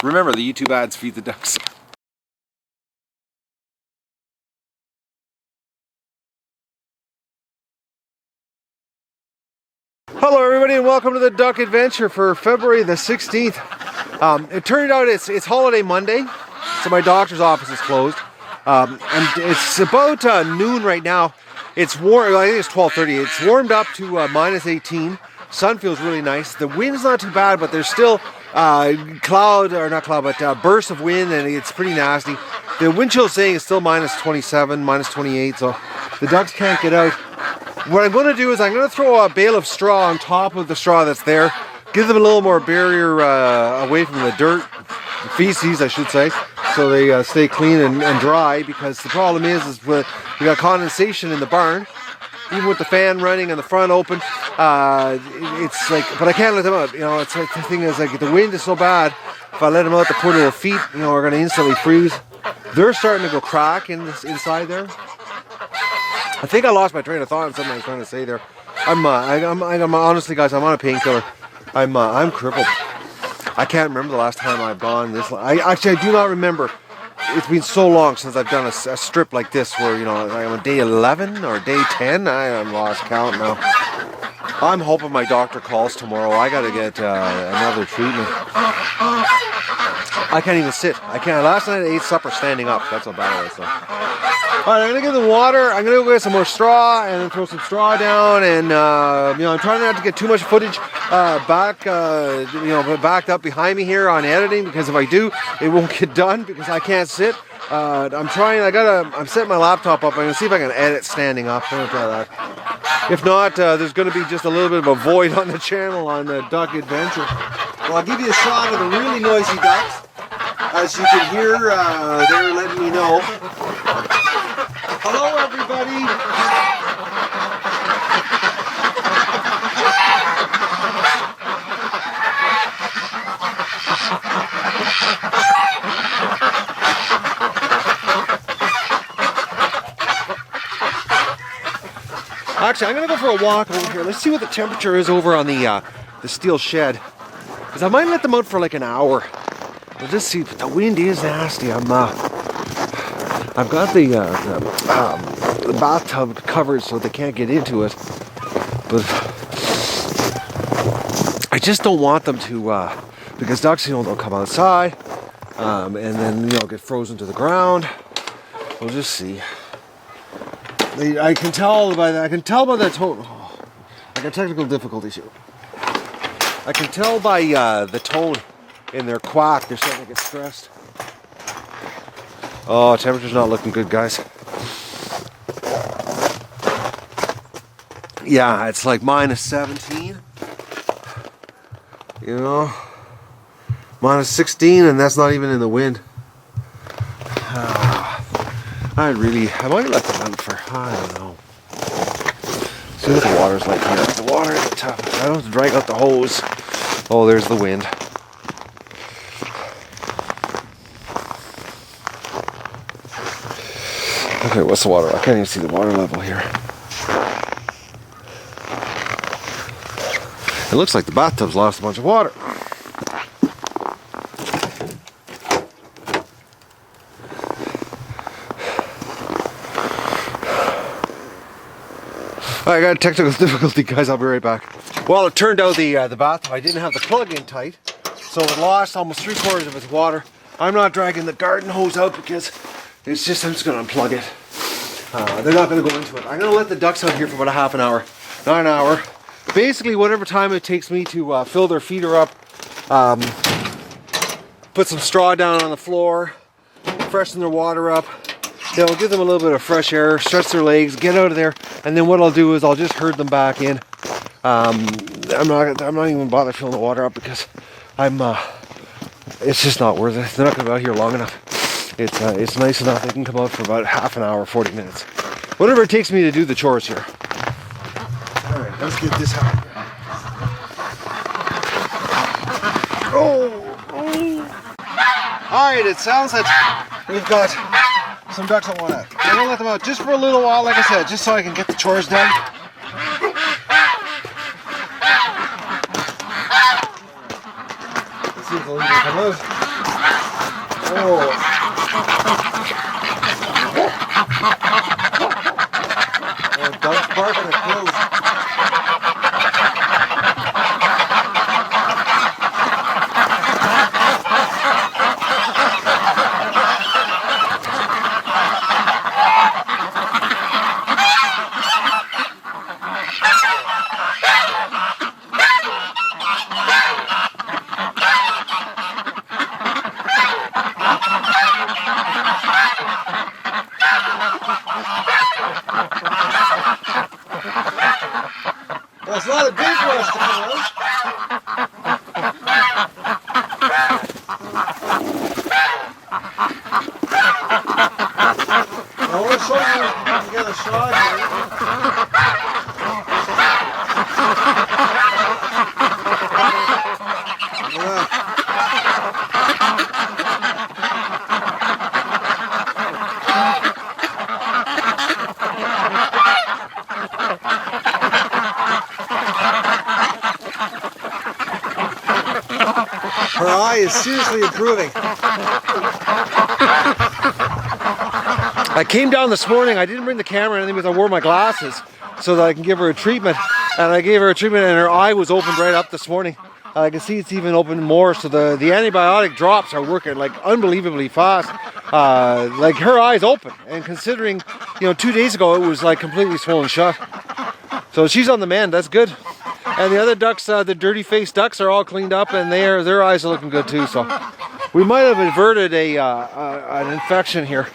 Remember, the YouTube ads feed the ducks. Hello everybody and welcome to the duck adventure for February the 16th. It turned out it's holiday Monday, so my doctor's office is closed. And it's about noon right now. It's warm, I think it's 12:30. It's warmed up to minus 18. Sun feels really nice. The wind's not too bad, but there's still bursts of wind, and it's pretty nasty. The wind chill saying is still minus 27, minus 28, so the ducks can't get out. What I'm going to do is I'm going to throw a bale of straw on top of the straw that's there, give them a little more barrier away from the dirt, the feces I should say, so they stay clean and dry, because the problem is we got condensation in the barn. Even with the fan running and the front open, it's like, but I can't let them out. You know, it's like, the thing is, like, the wind is so bad, if I let them out the point of their feet, you know, we're going to instantly freeze. They're starting to go crack inside there. I think I lost my train of thought on something I was trying to say there. I'm honestly, guys, I'm on a painkiller. I'm crippled. I can't remember the last time I've gone this. I do not remember. It's been so long since I've done a strip like this, where, you know, I'm on day 11 or day 10. I'm lost count now. I'm hoping my doctor calls tomorrow. I got to get another treatment. I can't even sit. I can't. Last night I ate supper standing up. That's how bad it was. So. Alright, I'm going to get the water. I'm going to go get some more straw and then throw some straw down. And, you know, I'm trying not to get too much footage backed up behind me here on editing, because if I do, it won't get done because I can't sit. I'm setting my laptop up. I'm going to see if I can edit standing up. I'm going to try that. If not, there's going to be just a little bit of a void on the channel on the duck adventure. Well, I'll give you a shot of the really noisy ducks. As you can hear, they're letting me know. Hello, everybody. Actually, I'm going to go for a walk over here. Let's see what the temperature is over on the steel shed. Because I might let them out for like an hour. We'll just see. But the wind is nasty. I've got the bathtub covered so they can't get into it. But I just don't want them to, because ducks, you know, they'll come outside and then, you know, get frozen to the ground. We'll just see. I can tell by the tone. Oh, I got technical difficulties here. I can tell by the tone in their quack. They're starting to get stressed. Oh, temperature's not looking good, guys. Yeah, it's like minus 17. You know, minus 16, and that's not even in the wind. I might let them out for, I don't know. See what the water's like here. The water is tough. I don't have to drag out the hose. Oh, there's the wind. Okay, what's the water? I can't even see the water level here. It looks like the bathtub's lost a bunch of water. I got a technical difficulty, guys. I'll be right back. Well, it turned out the bathtub, I didn't have the plug in tight, so it lost almost 3/4 of its water. I'm not dragging the garden hose out because I'm just going to unplug it. They're not going to go into it. I'm going to let the ducks out here for about a half an hour, not an hour. Basically, whatever time it takes me to fill their feeder up, put some straw down on the floor, freshen their water up. You know, give them a little bit of fresh air, stretch their legs, get out of there, and then what I'll do is I'll just herd them back in. I'm not even bothering filling the water up because it's just not worth it. They're not going to be out here long enough. It's nice enough. They can come out for about half an hour, 40 minutes. Whatever it takes me to do the chores here. All right, let's get this out. Oh. All right, it sounds like we've got some ducks that want to. I'm going to let them out just for a little while, like I said, just so I can get the chores done. Let's see if they'll even come out. Oh, Doug's barking at clothes. Well, it's not a big rush to come out. I want to show you if you can get a shot here. Yeah. Her eye is seriously improving. I came down this morning, I didn't bring the camera or anything because I wore my glasses so that I can give her a treatment. And I gave her a treatment and her eye was opened right up this morning. I can see it's even opened more, so the antibiotic drops are working like unbelievably fast. Like her eye's open, and considering, 2 days ago it was like completely swollen shut. So she's on the mend, that's good. And the other ducks, the dirty faced ducks, are all cleaned up and their eyes are looking good too. So we might have averted an infection here.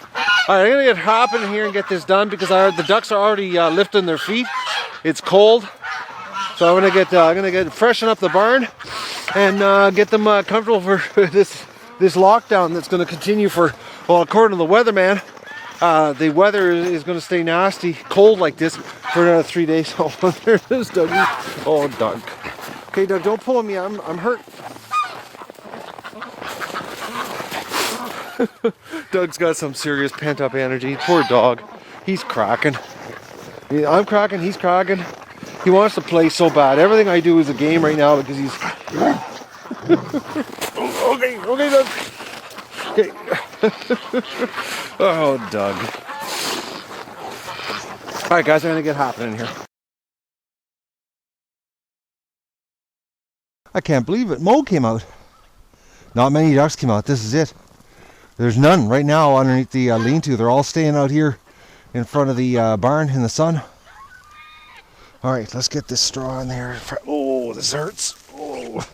All right, I'm gonna get hopping here and get this done because the ducks are already lifting their feet. It's cold, so I'm gonna get freshen up the barn and get them comfortable for this lockdown that's gonna continue for, well, according to the weatherman, the weather is going to stay nasty, cold like this for another 3 days. Oh, there it is, Dougie. Oh, Doug. Okay, Doug, don't pull on me. I'm hurt. Doug's got some serious pent-up energy. Poor dog. He's cracking. Yeah, I'm cracking. He's cracking. He wants to play so bad. Everything I do is a game right now because he's... Okay, Doug. Okay. Oh, Doug. Alright, guys, I'm going to get hopping in here. I can't believe it. Mo came out. Not many ducks came out. This is it. There's none right now underneath the lean-to. They're all staying out here in front of the barn in the sun. Alright, let's get this straw in there. Oh, this hurts. Oh,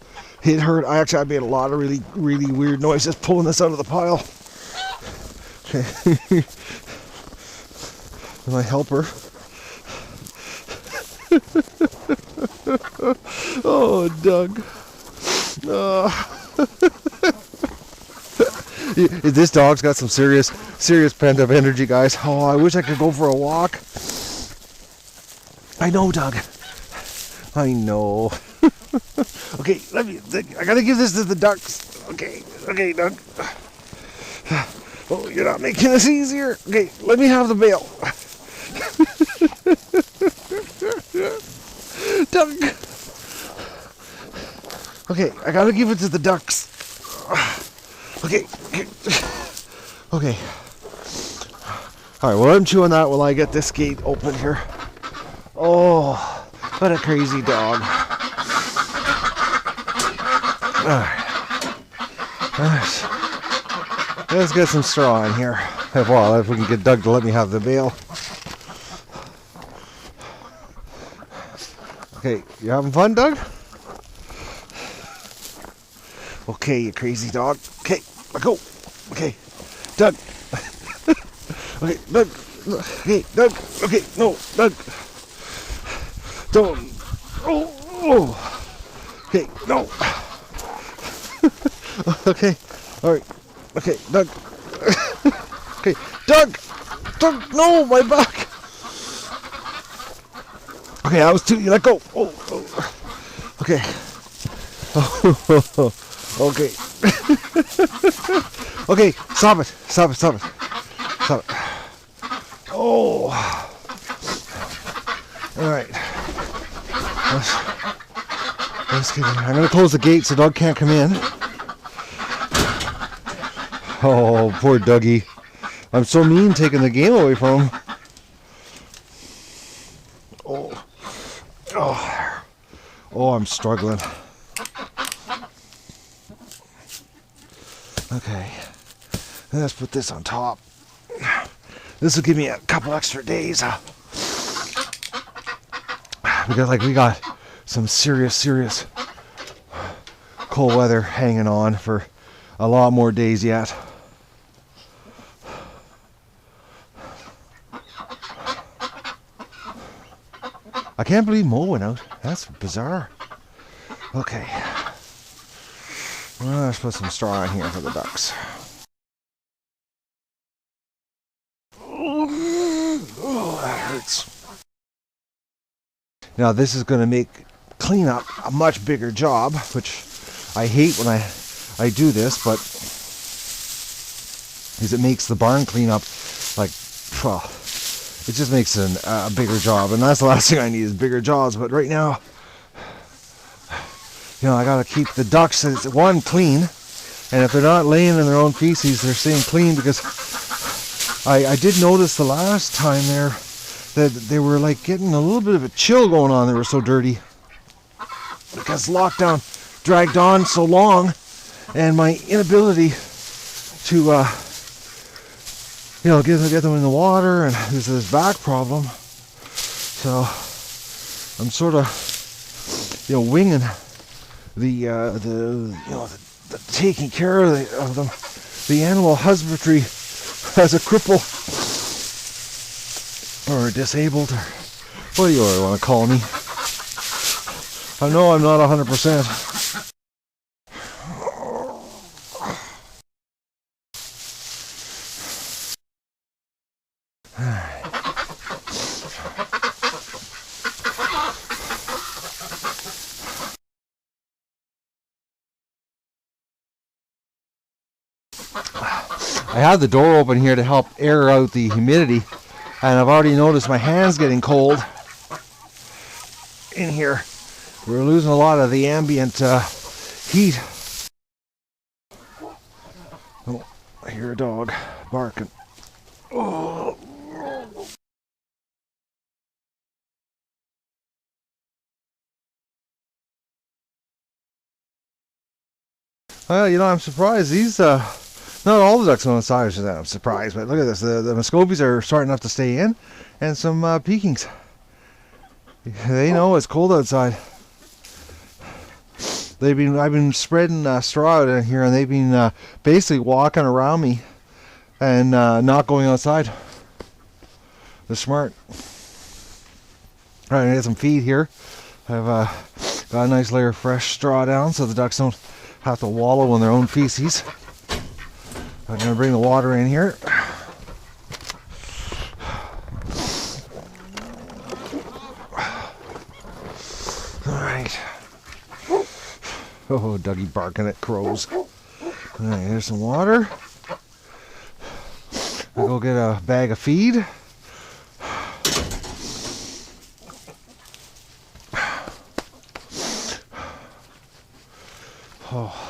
it hurt. I made a lot of really, really weird noises pulling this out of the pile. Okay. My helper. Oh, Doug. This dog's got some serious pent-up energy, guys. Oh, I wish I could go for a walk. I know, Doug. I know. Okay, I gotta give this to the ducks. Okay, Doug. Oh, you're not making this easier. Okay, let me have the bail. Doug. Okay, I gotta give it to the ducks. Okay. Alright, well, I'm chewing that while I get this gate open here. Oh, what a crazy dog. Let's get some straw in here. Well, if we can get Doug to let me have the bail. Okay, you having fun, Doug? Okay, you crazy dog. Okay, let go. Okay, Doug. Okay, Doug. Okay, Doug. Okay, no, Doug. Don't. Oh. Okay, no. Okay, all right. Okay, Doug. Okay, Doug. Doug, no, my back. Okay, that was too. Let go. Oh. Okay. Oh. Okay. Okay, stop it. Oh. Alright. Let's get in. I'm going to close the gate so Doug can't come in. Oh, poor Dougie. I'm so mean taking the game away from him. Oh. Oh. Oh, I'm struggling. Okay. Let's put this on top. This will give me a couple extra days. Because we got some serious cold weather hanging on for a lot more days yet. I can't believe Mo went out. That's bizarre. Okay. Well, let's put some straw in here for the ducks. Oh, that hurts. Now this is going to make cleanup a much bigger job, which I hate when I do this, but because it makes the barn cleanup like, it just makes a bigger job, and that's the last thing I need is bigger jobs. But right now, I gotta keep the ducks one clean, and if they're not laying in their own feces, they're staying clean. Because I did notice the last time there that they were like getting a little bit of a chill going on. They were so dirty because lockdown dragged on so long, and my inability to get them in the water, and there's this back problem. So I'm sort of winging the taking care of them, the animal husbandry as a cripple or a disabled, or what do you want to call me. I know I'm not 100%. I have the door open here to help air out the humidity, and I've already noticed my hands getting cold in here. We're losing a lot of the ambient heat. Oh, I hear a dog barking. Oh. Well, I'm surprised. These, not all the ducks on the side are that I'm surprised, but look at this. The Muscovies are starting enough to stay in, and some Pekins. They know it's cold outside. I've been spreading straw out in here, and they've been basically walking around me and not going outside. They're smart. All right, I get some feed here. I've got a nice layer of fresh straw down so the ducks don't have to wallow in their own feces. I'm going to bring the water in here. Alright. Oh, Dougie barking at crows. Alright, here's some water. I'll go get a bag of feed. Oh.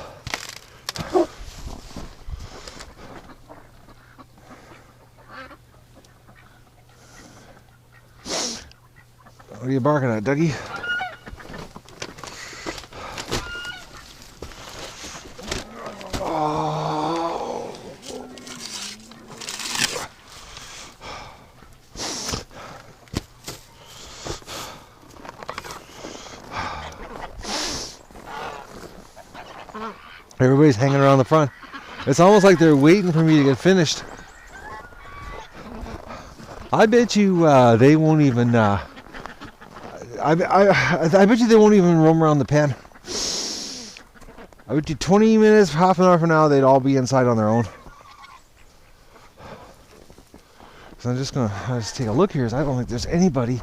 What are you barking at, Dougie? Oh. Everybody's hanging around the front. It's almost like they're waiting for me to get finished. I bet you they won't even I bet you they won't even roam around the pen. I bet you 20 minutes, half an hour from now, they'd all be inside on their own. So I'm just gonna take a look here. I don't think there's anybody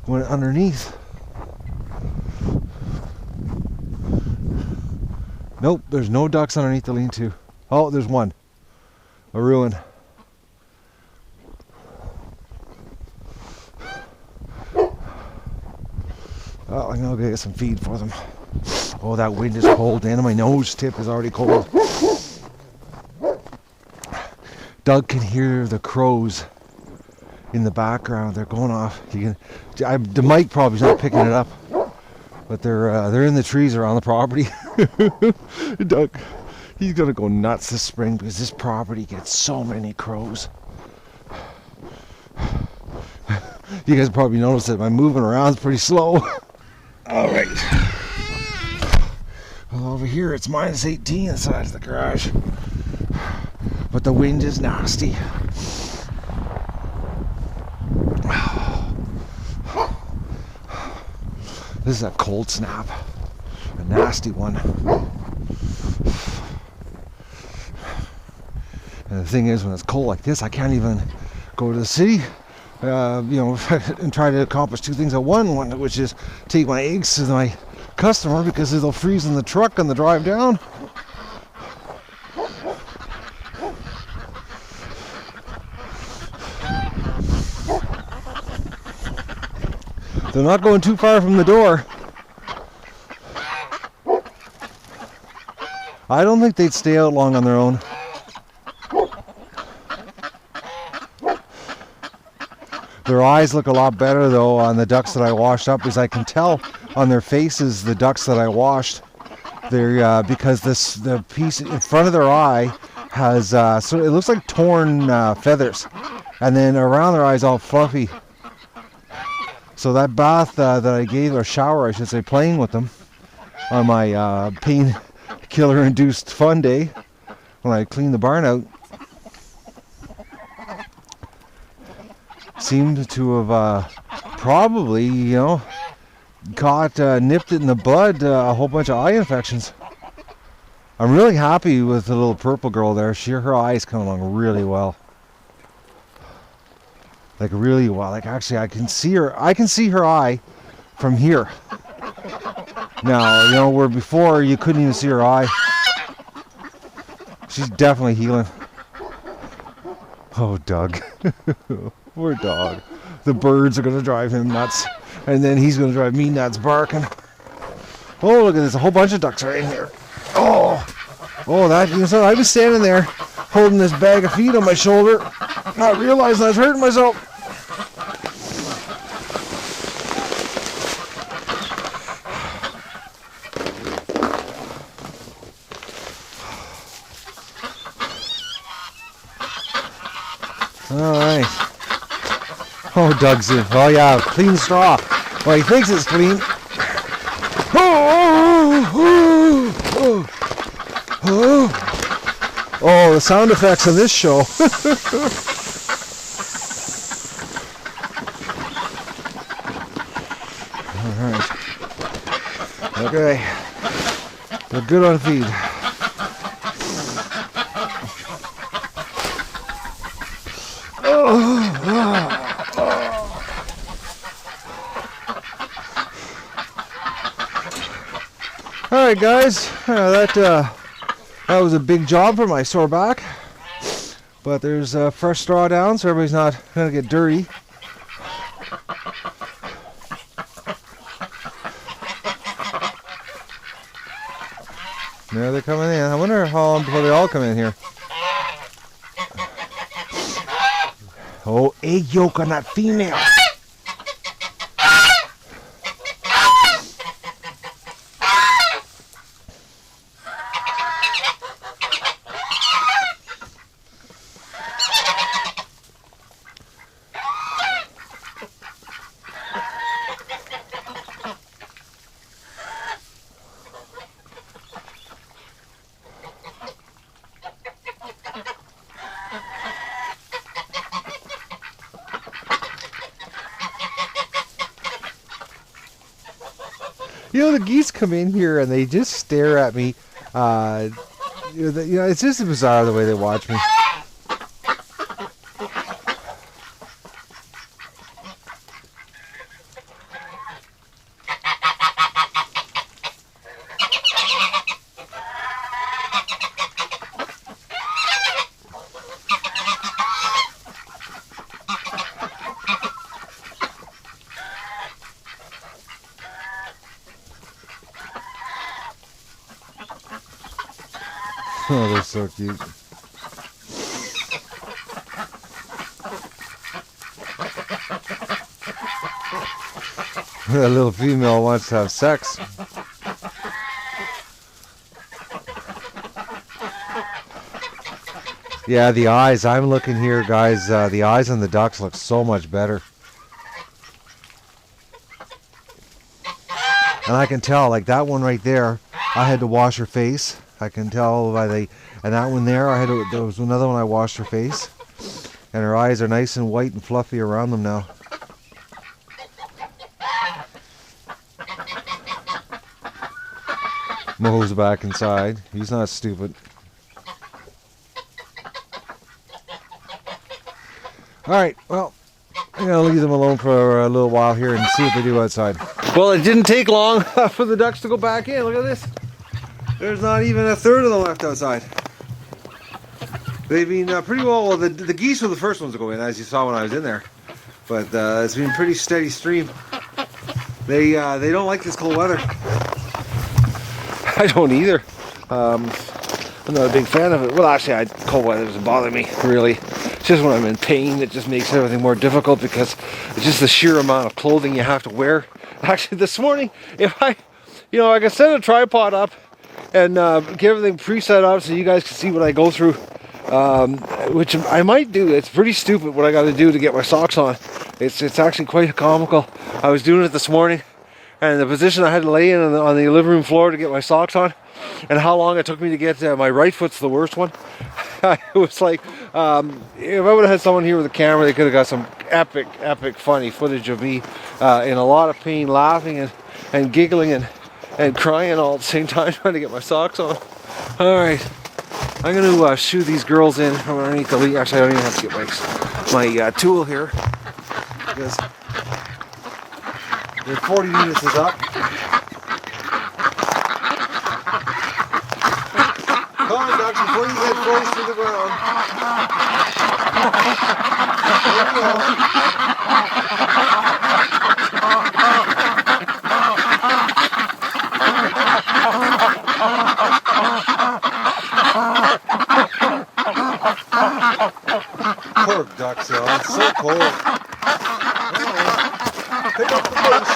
underneath. Nope, there's no ducks underneath the lean-to. Oh, there's one. A ruin. Oh, I'm gonna go get some feed for them. Oh, that wind is cold, and my nose tip is already cold. Doug can hear the crows in the background. They're going off. The mic probably's not picking it up, but they're in the trees around the property. Doug, he's gonna go nuts this spring because this property gets so many crows. You guys probably noticed that my moving around is pretty slow. All right. Well, over here it's minus 18 inside the garage, but the wind is nasty. This is a cold snap, a nasty one. And the thing is, when it's cold like this, I can't even go to the city, and try to accomplish two things at once, which is take my eggs to my customer because they'll freeze in the truck on the drive down. They're not going too far from the door. I don't think they'd stay out long on their own. Their eyes look a lot better though on the ducks that I washed up, because I can tell on their faces, the ducks that I washed, they're because the piece in front of their eye has so it looks like torn feathers, and then around their eyes all fluffy. So that bath that I gave, or shower I should say, playing with them on my painkiller induced fun day when I cleaned the barn out, seemed to have probably, nipped it in the bud, a whole bunch of eye infections. I'm really happy with the little purple girl there. Her eyes come along really well. Like really well. Like actually I can see her eye from here. Now, where before you couldn't even see her eye. She's definitely healing. Oh, Doug. Poor dog. The birds are going to drive him nuts. And then he's going to drive me nuts barking. Oh, look at this. A whole bunch of ducks right in here. Oh, I was standing there holding this bag of feed on my shoulder, not realizing I was hurting myself. All right. Oh, Doug's in. Oh, yeah, clean straw. Well, he thinks it's clean. Oh, the sound effects of this show. All right. Okay. They're good on feed. Alright guys, that was a big job for my sore back, but there's fresh straw down so everybody's not going to get dirty. There they're coming in. I wonder how long before they all come in here. Oh, egg yolk on that female. The geese come in here and they just stare at me. It's just bizarre the way they watch me. Oh, they're so cute. That little female wants to have sex. Yeah, the eyes. I'm looking here, guys. The eyes on the ducks look so much better. And I can tell, like that one right there, I had to wash her face. I can tell by the, and that one there, there was another one I washed her face. And her eyes are nice and white and fluffy around them now. Mo's back inside. He's not stupid. Alright, well, I'm going to leave them alone for a little while here and see what they do outside. Well, it didn't take long for the ducks to go back in. Look at this. There's not even a third of them left outside. They've been pretty well, the geese were the first ones to go in, as you saw when I was in there. But it's been a pretty steady stream. They don't like this cold weather. I don't either. I'm not a big fan of it. Well, actually, cold weather doesn't bother me, really. It's just when I'm in pain, it just makes everything more difficult because it's just the sheer amount of clothing you have to wear. Actually, this morning, if I can set a tripod up and get everything preset up so you guys can see what I go through, which I might do. It's pretty stupid what I got to do to get my socks on. It's actually quite comical. I was doing it this morning, and the position I had to lay in on the living room floor to get my socks on, and how long it took me to get my right foot's the worst one. It was like, if I would have had someone here with a camera, they could have got some epic funny footage of me in a lot of pain, laughing and giggling and crying all at the same time, trying to get my socks on. Alright, I'm going to shoo these girls in from underneath the lead. Actually, I don't even have to get my tool here, because the 40 minutes is up. Come on, ducks, before you get close to the ground. There we go. Poor ducks, though. It's so cold. Pick up the pace.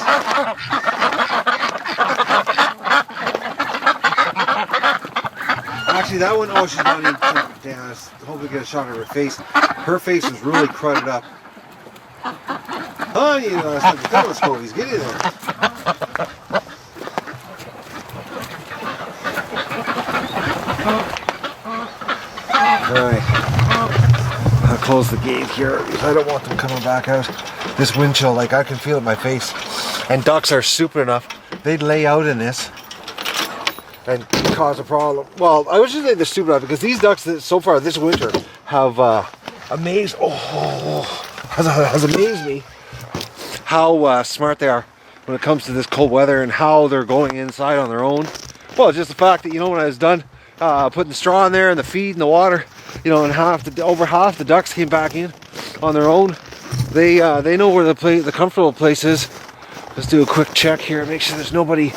Actually, that one, oh, she's not even down. I hope we get a shot of her face. Her face is really crowded up. Honey, come on, Scobies, get in there. Alright. I'll close the gate here because I don't want them coming back out. This wind chill, like I can feel it in my face. And ducks are stupid enough. They'd lay out in this and cause a problem. Well, I would just say they're stupid enough because these ducks so far this winter have amazed me how smart they are when it comes to this cold weather and how they're going inside on their own. Well, just the fact that, when I was done putting the straw in there and the feed and the water, and over half the ducks came back in on their own. They know where the comfortable place is. Let's do a quick check here, make sure there's nobody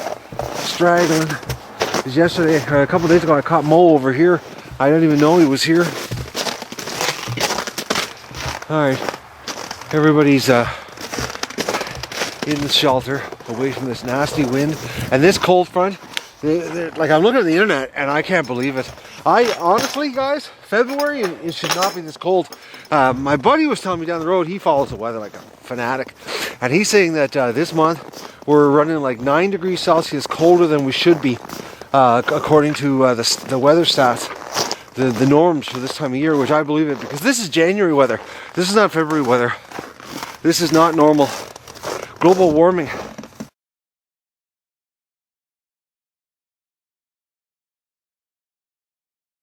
straggling. Because yesterday, a couple days ago, I caught Mo over here. I didn't even know he was here. Alright, everybody's in the shelter, away from this nasty wind and this cold front. Like, I'm looking at the internet and I can't believe it. I honestly, guys, February, it should not be this cold. My buddy was telling me down the road, he follows the weather like a fanatic, and he's saying that this month we're running like 9 degrees Celsius colder than we should be, according to the weather stats, the norms for this time of year, which I believe it, because this is January weather. This is not February weather. This is not normal. Global warming